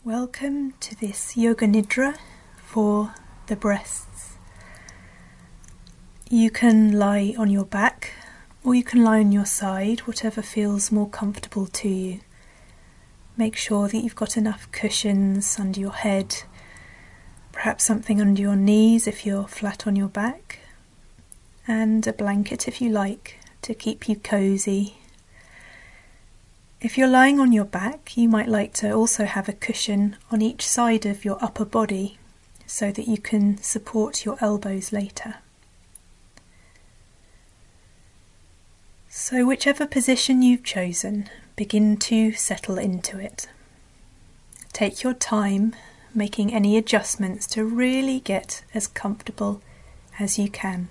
Welcome to this Yoga Nidra for the breasts. You can lie on your back or you can lie on your side, whatever feels more comfortable to you. Make sure that you've got enough cushions under your head, perhaps something under your knees if you're flat on your back, and a blanket if you like to keep you cozy. If you're lying on your back, you might like to also have a cushion on each side of your upper body so that you can support your elbows later. So whichever position you've chosen, begin to settle into it. Take your time making any adjustments to really get as comfortable as you can.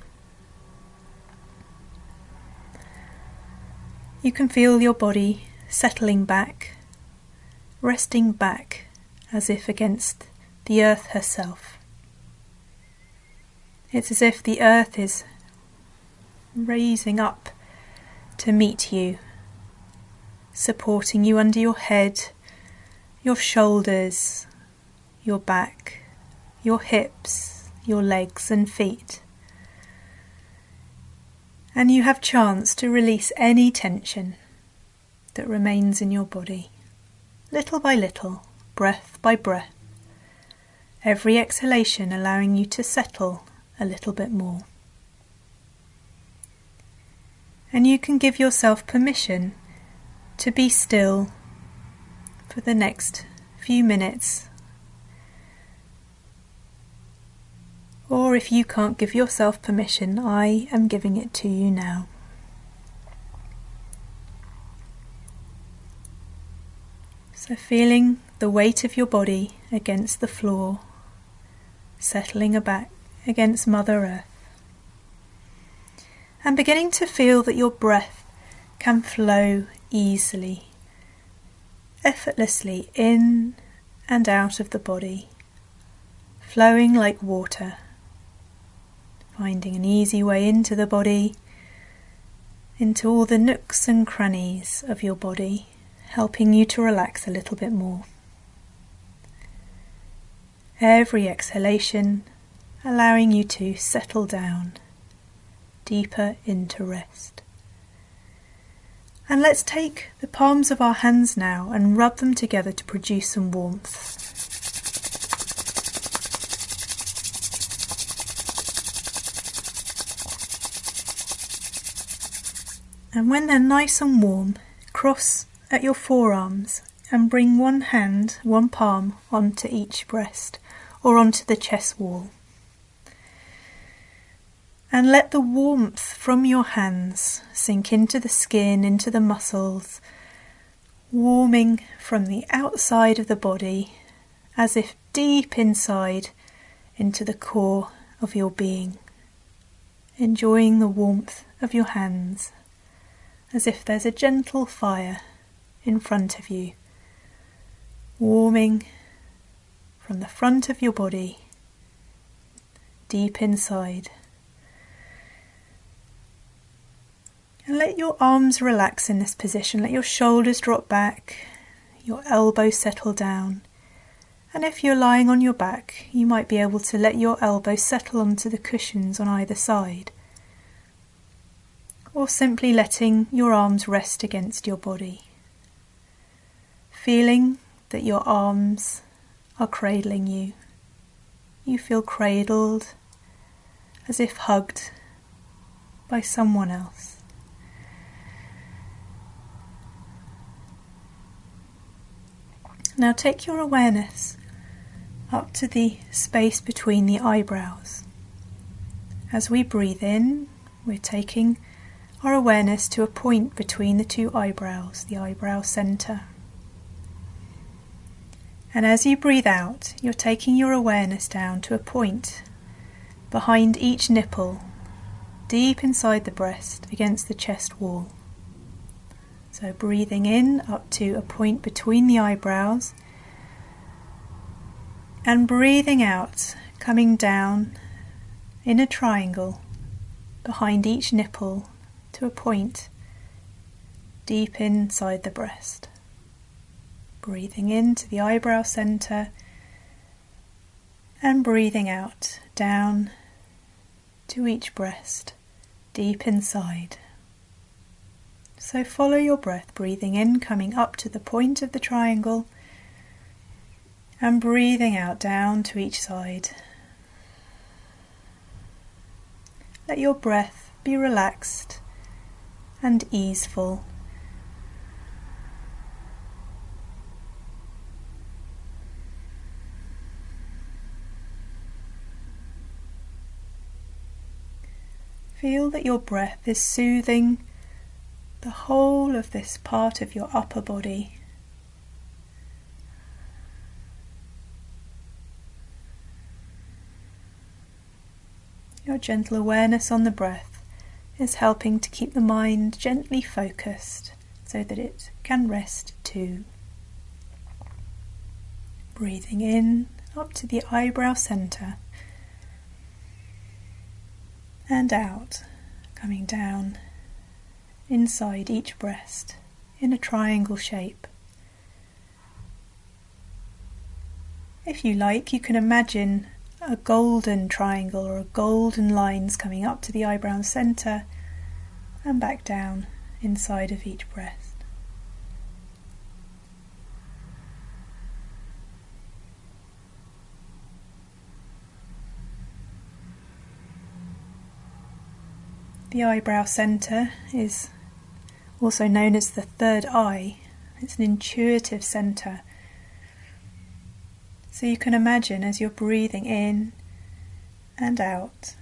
You can feel your body settling back, resting back as if against the earth herself. It's as if the earth is raising up to meet you, supporting you under your head, your shoulders, your back, your hips, your legs and feet. And you have chance to release any tension that remains in your body, little by little, breath by breath, every exhalation allowing you to settle a little bit more. And you can give yourself permission to be still for the next few minutes. Or if you can't give yourself permission, I am giving it to you now. So feeling the weight of your body against the floor, settling back against Mother Earth. And beginning to feel that your breath can flow easily, effortlessly in and out of the body, flowing like water, finding an easy way into the body, into all the nooks and crannies of your body, helping you to relax a little bit more. Every exhalation allowing you to settle down deeper into rest. And let's take the palms of our hands now and rub them together to produce some warmth. And when they're nice and warm, cross at your forearms and bring one hand, one palm onto each breast or onto the chest wall. And let the warmth from your hands sink into the skin, into the muscles, warming from the outside of the body as if deep inside into the core of your being. Enjoying the warmth of your hands as if there's a gentle fire in front of you, warming from the front of your body, deep inside. And let your arms relax in this position, let your shoulders drop back, your elbows settle down. And if you're lying on your back, you might be able to let your elbows settle onto the cushions on either side, or simply letting your arms rest against your body. Feeling that your arms are cradling you. You feel cradled, as if hugged by someone else. Now take your awareness up to the space between the eyebrows. As we breathe in, we're taking our awareness to a point between the two eyebrows, the eyebrow center. And as you breathe out, you're taking your awareness down to a point behind each nipple, deep inside the breast, against the chest wall. So breathing in up to a point between the eyebrows, and breathing out, coming down in a triangle behind each nipple to a point deep inside the breast. Breathing into the eyebrow center and breathing out down to each breast, deep inside. So follow your breath, breathing in, coming up to the point of the triangle, and breathing out down to each side. Let your breath be relaxed and easeful. Feel that your breath is soothing the whole of this part of your upper body. Your gentle awareness on the breath is helping to keep the mind gently focused so that it can rest too. Breathing in up to the eyebrow center and out, coming down inside each breast in a triangle shape. If you like, you can imagine a golden triangle or a golden lines coming up to the eyebrow center and back down inside of each breast. The eyebrow center is also known as the third eye. It's an intuitive center. So you can imagine as you're breathing in and out,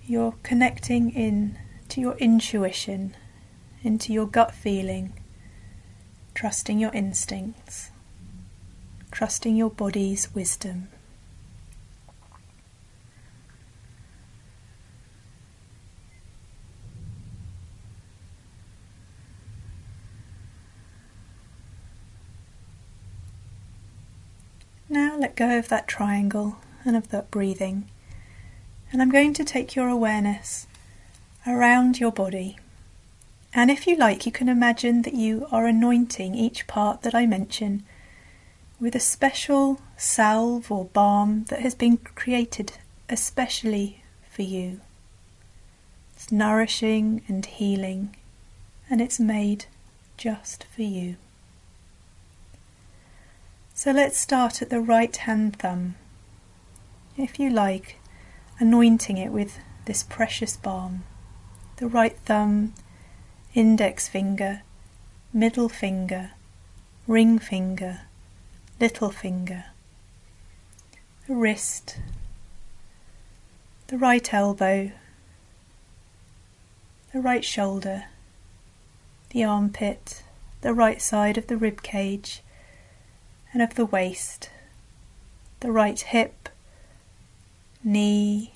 you're connecting in to your intuition, into your gut feeling, trusting your instincts, trusting your body's wisdom. Now let go of that triangle and of that breathing, and I'm going to take your awareness around your body. And if you like, you can imagine that you are anointing each part that I mention with a special salve or balm that has been created especially for you. It's nourishing and healing, and it's made just for you. So let's start at the right hand thumb. If you like, anointing it with this precious balm. The right thumb, index finger, middle finger, ring finger, little finger, the wrist, the right elbow, the right shoulder, the armpit, the right side of the rib cage and of the waist, the right hip, knee,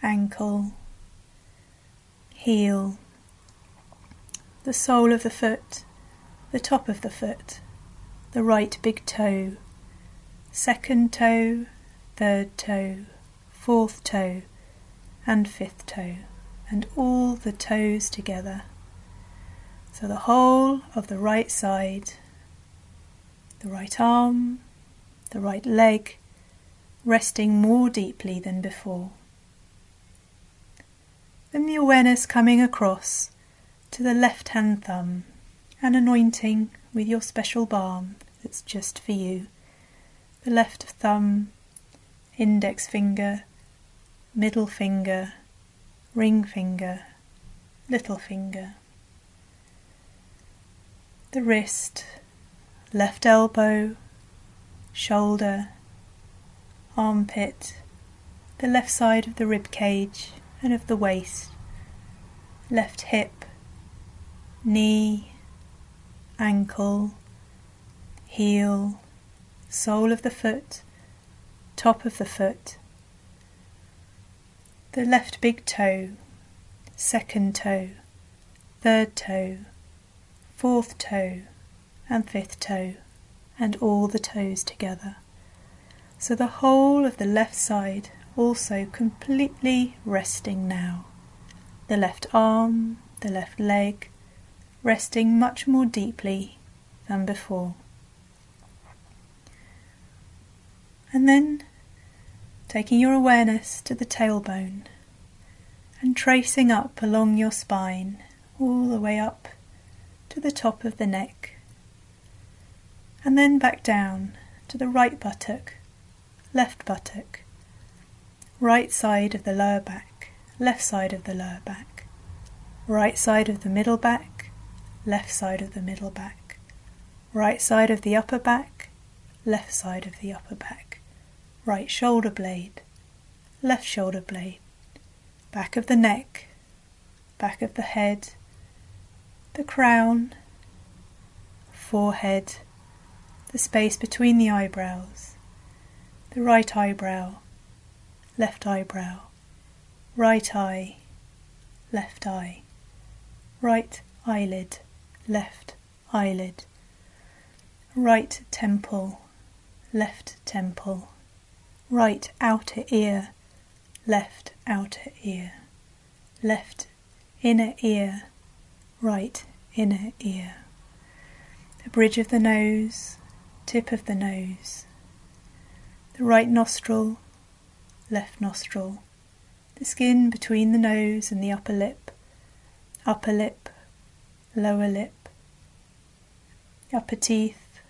ankle, heel, the sole of the foot, the top of the foot, the right big toe, second toe, third toe, fourth toe, and fifth toe, and all the toes together. So the whole of the right side, the right arm, the right leg, resting more deeply than before. Then the awareness coming across to the left hand thumb and anointing with your special balm that's just for you. The left thumb, index finger, middle finger, ring finger, little finger. The wrist, left elbow, shoulder, armpit, the left side of the rib cage and of the waist, left hip, knee, ankle, heel, sole of the foot, top of the foot, the left big toe, second toe, third toe, fourth toe, and fifth toe, and all the toes together. So the whole of the left side also completely resting now. The left arm, the left leg, resting much more deeply than before. And then taking your awareness to the tailbone and tracing up along your spine, all the way up to the top of the neck, and then back down to the right buttock, left buttock, right side of the lower back, left side of the lower back, right side of the middle back, left side of the middle back, right side of the upper back, left side of the upper back, right shoulder blade, left shoulder blade, back of the neck, back of the head, the crown, forehead, the space between the eyebrows, the right eyebrow, left eyebrow, right eye, left eye, right eyelid, left eyelid, right temple, left temple, right outer ear, left outer ear, left inner ear, right inner ear, the bridge of the nose, tip of the nose, the right nostril, left nostril, the skin between the nose and the upper lip, lower lip, upper teeth,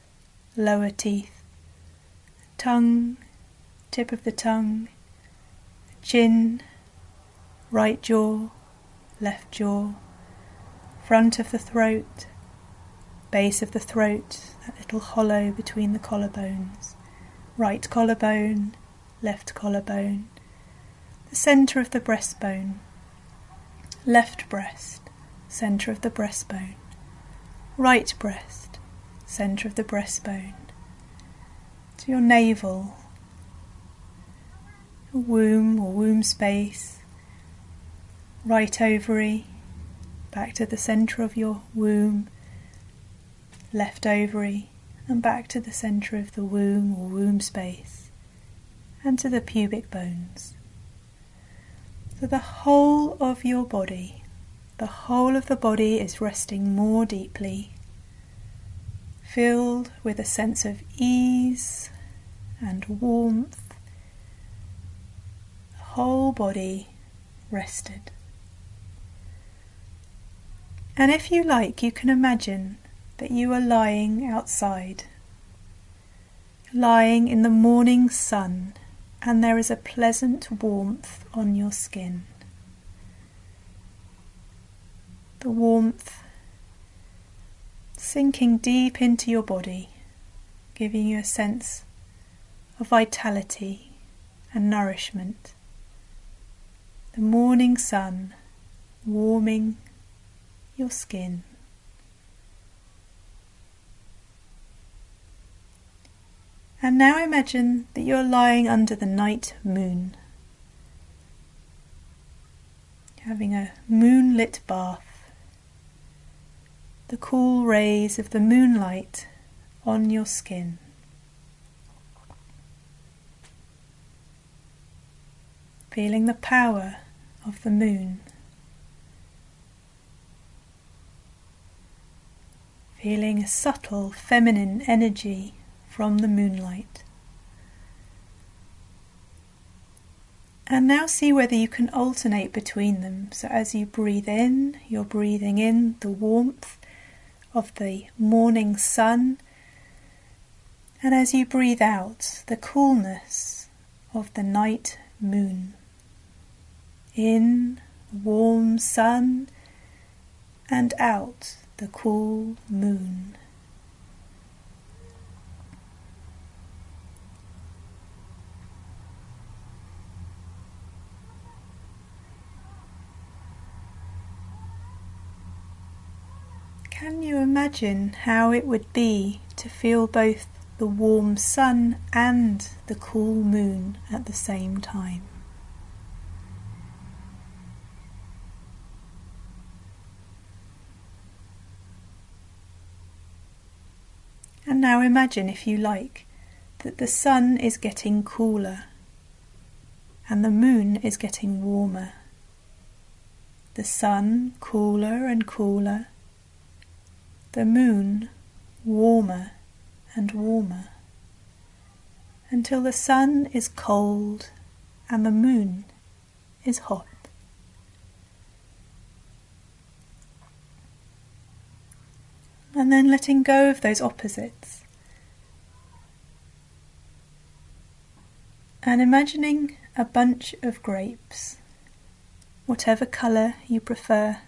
lower teeth, tongue, tip of the tongue, chin, right jaw, left jaw, front of the throat, base of the throat, that little hollow between the collarbones, right collarbone, left collarbone, the centre of the breastbone, left breast, centre of the breastbone, right breast, centre of the breastbone, to your navel, womb or womb space, right ovary, back to the centre of your womb, left ovary, and back to the centre of the womb or womb space, and to the pubic bones. So the whole of your body, the whole of the body is resting more deeply, filled with a sense of ease and warmth, the whole body rested. And if you like, you can imagine that you are lying outside, lying in the morning sun, and there is a pleasant warmth on your skin. The warmth sinking deep into your body, giving you a sense of vitality and nourishment. The morning sun warming your skin. And now imagine that you're lying under the night moon, having a moonlit bath, the cool rays of the moonlight on your skin. Feeling the power of the moon. Feeling a subtle feminine energy from the moonlight. And now see whether you can alternate between them. So as you breathe in, you're breathing in the warmth of the morning sun, and as you breathe out, the coolness of the night moon. In, warm sun, and out, the cool moon. Can you imagine how it would be to feel both the warm sun and the cool moon at the same time? And now imagine, if you like, that the sun is getting cooler and the moon is getting warmer. The sun cooler and cooler, the moon warmer and warmer, until the sun is cold and the moon is hot. And then letting go of those opposites. And imagining a bunch of grapes, whatever colour you prefer,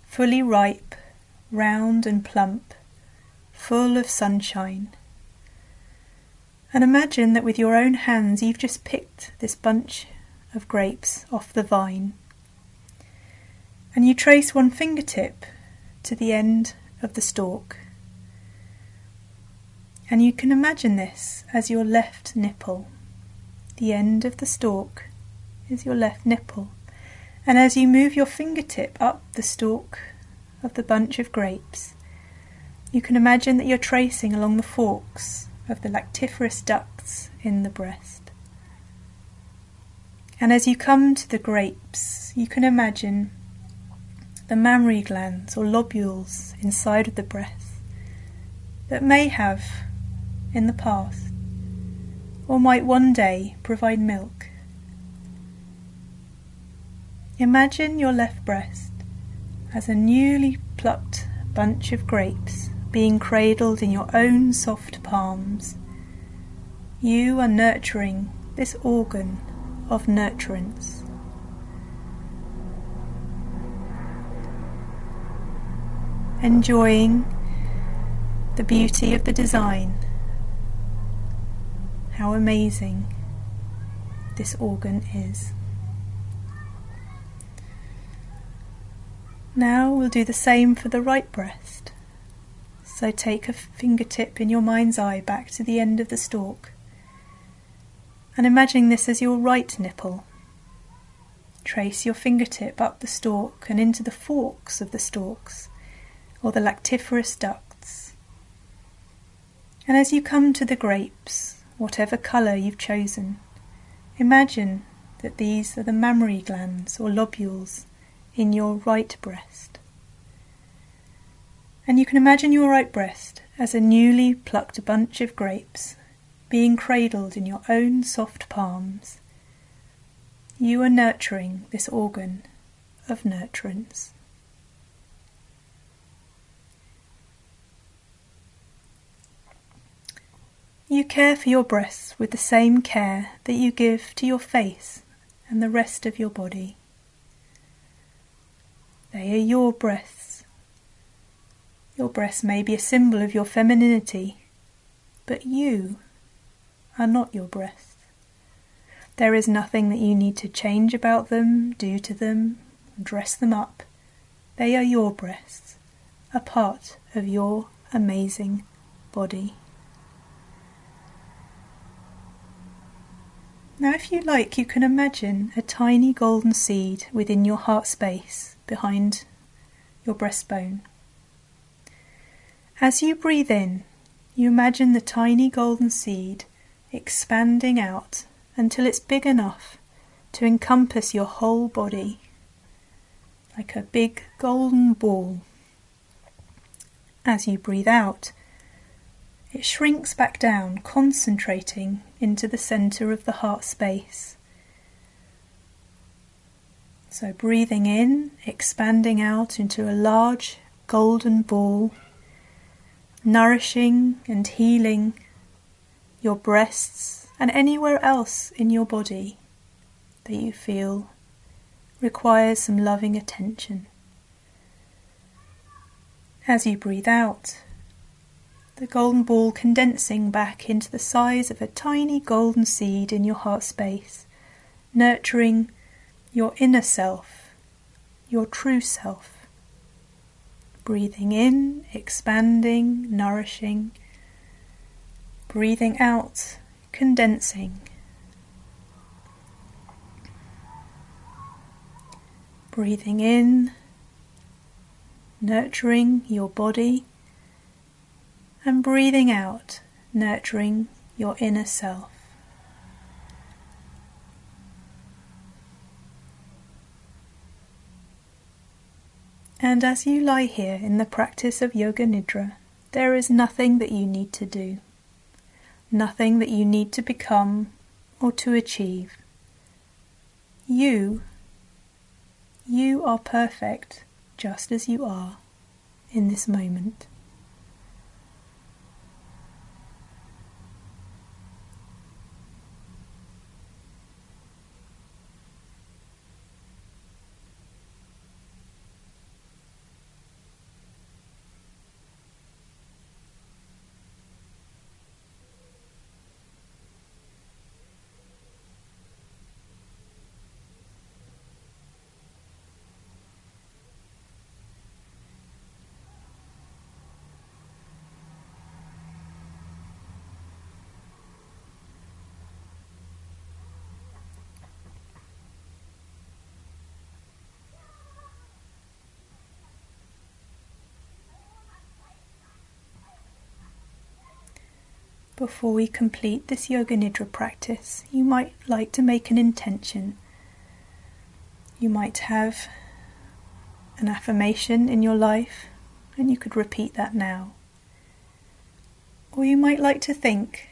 fully ripe, round and plump, full of sunshine. And imagine that with your own hands you've just picked this bunch of grapes off the vine. And you trace one fingertip to the end of the stalk. And you can imagine this as your left nipple. The end of the stalk is your left nipple. And as you move your fingertip up the stalk of the bunch of grapes, you can imagine that you're tracing along the forks of the lactiferous ducts in the breast. And as you come to the grapes, you can imagine the mammary glands or lobules inside of the breast that may have, in the past, or might one day provide milk. Imagine your left breast as a newly plucked bunch of grapes being cradled in your own soft palms. You are nurturing this organ of nurturance. Enjoying the beauty of the design. How amazing this organ is. Now we'll do the same for the right breast. So take a fingertip in your mind's eye back to the end of the stalk and imagining this as your right nipple. Trace your fingertip up the stalk and into the forks of the stalks, or the lactiferous ducts. And as you come to the grapes, whatever colour you've chosen, imagine that these are the mammary glands or lobules in your right breast. And you can imagine your right breast as a newly plucked bunch of grapes being cradled in your own soft palms. You are nurturing this organ of nurturance. You care for your breasts with the same care that you give to your face and the rest of your body. They are your breasts. Your breasts may be a symbol of your femininity, but you are not your breasts. There is nothing that you need to change about them, do to them, dress them up. They are your breasts, a part of your amazing body. Now if you like, you can imagine a tiny golden seed within your heart space behind your breastbone. As you breathe in, you imagine the tiny golden seed expanding out until it's big enough to encompass your whole body, like a big golden ball. As you breathe out, it shrinks back down, concentrating into the centre of the heart space. So breathing in, expanding out into a large golden ball, nourishing and healing your breasts and anywhere else in your body that you feel requires some loving attention. As you breathe out, the golden ball condensing back into the size of a tiny golden seed in your heart space, nurturing your inner self, your true self. Breathing in, expanding, nourishing. Breathing out, condensing. Breathing in, nurturing your body. And breathing out, nurturing your inner self. And as you lie here in the practice of Yoga Nidra, There is nothing that you need to do, nothing that you need to become or to achieve. You are perfect just as you are in this moment. Before we complete this Yoga Nidra practice, you might like to make an intention. You might have an affirmation in your life, and you could repeat that now. Or you might like to think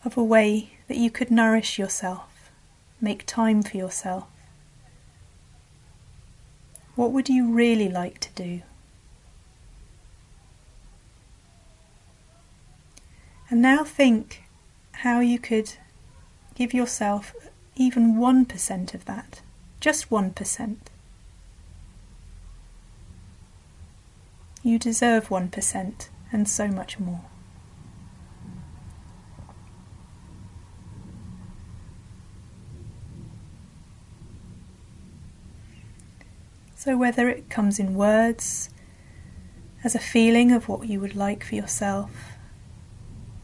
of a way that you could nourish yourself, make time for yourself. What would you really like to do? And now think how you could give yourself even 1% of that, just 1%. You deserve 1% and so much more. So whether it comes in words, as a feeling of what you would like for yourself,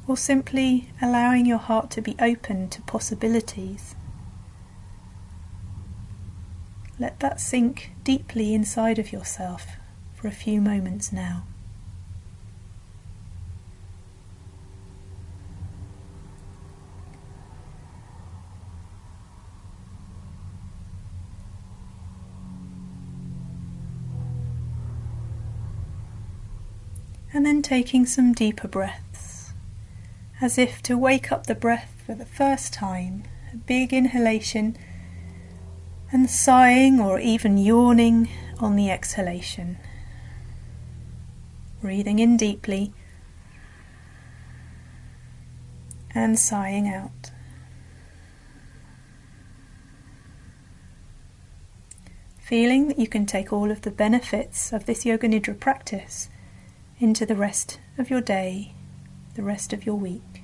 or simply allowing your heart to be open to possibilities. Let that sink deeply inside of yourself for a few moments now. And then taking some deeper breaths, as if to wake up the breath for the first time, a big inhalation, and sighing or even yawning on the exhalation. Breathing in deeply and sighing out. Feeling that you can take all of the benefits of this Yoga Nidra practice into the rest of your day, the rest of your week.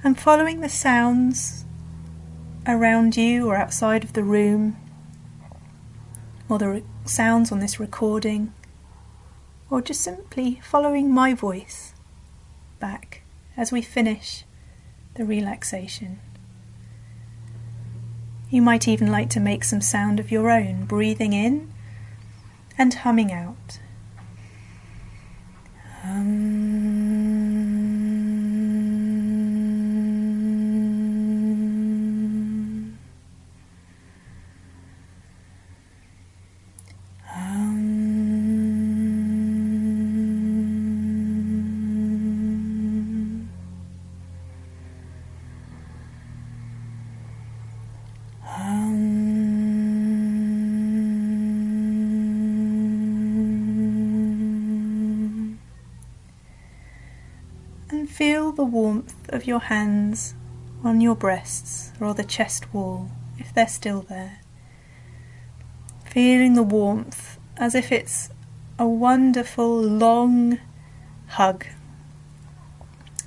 And following the sounds around you or outside of the room, or the sounds on this recording, or just simply following my voice back as we finish the relaxation. You might even like to make some sound of your own, breathing in and humming out. And feel the warmth of your hands on your breasts or the chest wall, if they're still there. Feeling the warmth as if it's a wonderful long hug.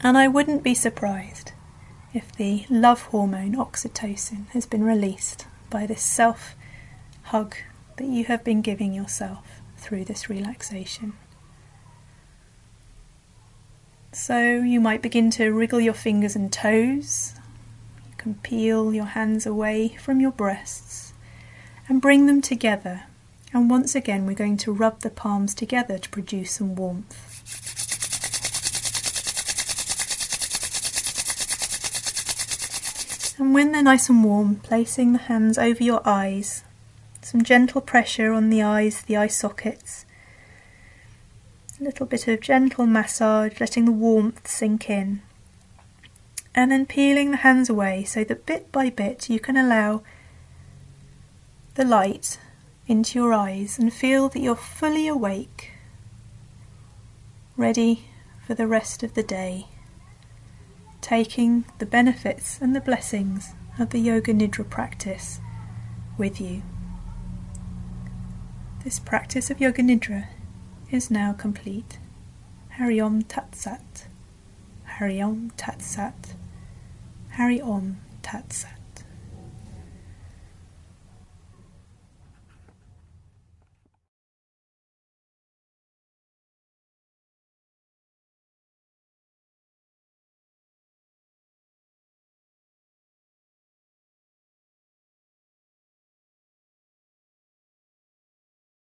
And I wouldn't be surprised if the love hormone oxytocin has been released by this self-hug that you have been giving yourself through this relaxation. So you might begin to wriggle your fingers and toes. You can peel your hands away from your breasts and bring them together. And once again, we're going to rub the palms together to produce some warmth. And when they're nice and warm, placing the hands over your eyes, some gentle pressure on the eyes, the eye sockets, a little bit of gentle massage, letting the warmth sink in. And then peeling the hands away so that bit by bit you can allow the light into your eyes and feel that you're fully awake, ready for the rest of the day, taking the benefits and the blessings of the Yoga Nidra practice with you. This practice of Yoga Nidra is now complete. Hari Om Tat Sat. Hari Om Tat Sat. Hari Om Tat Sat.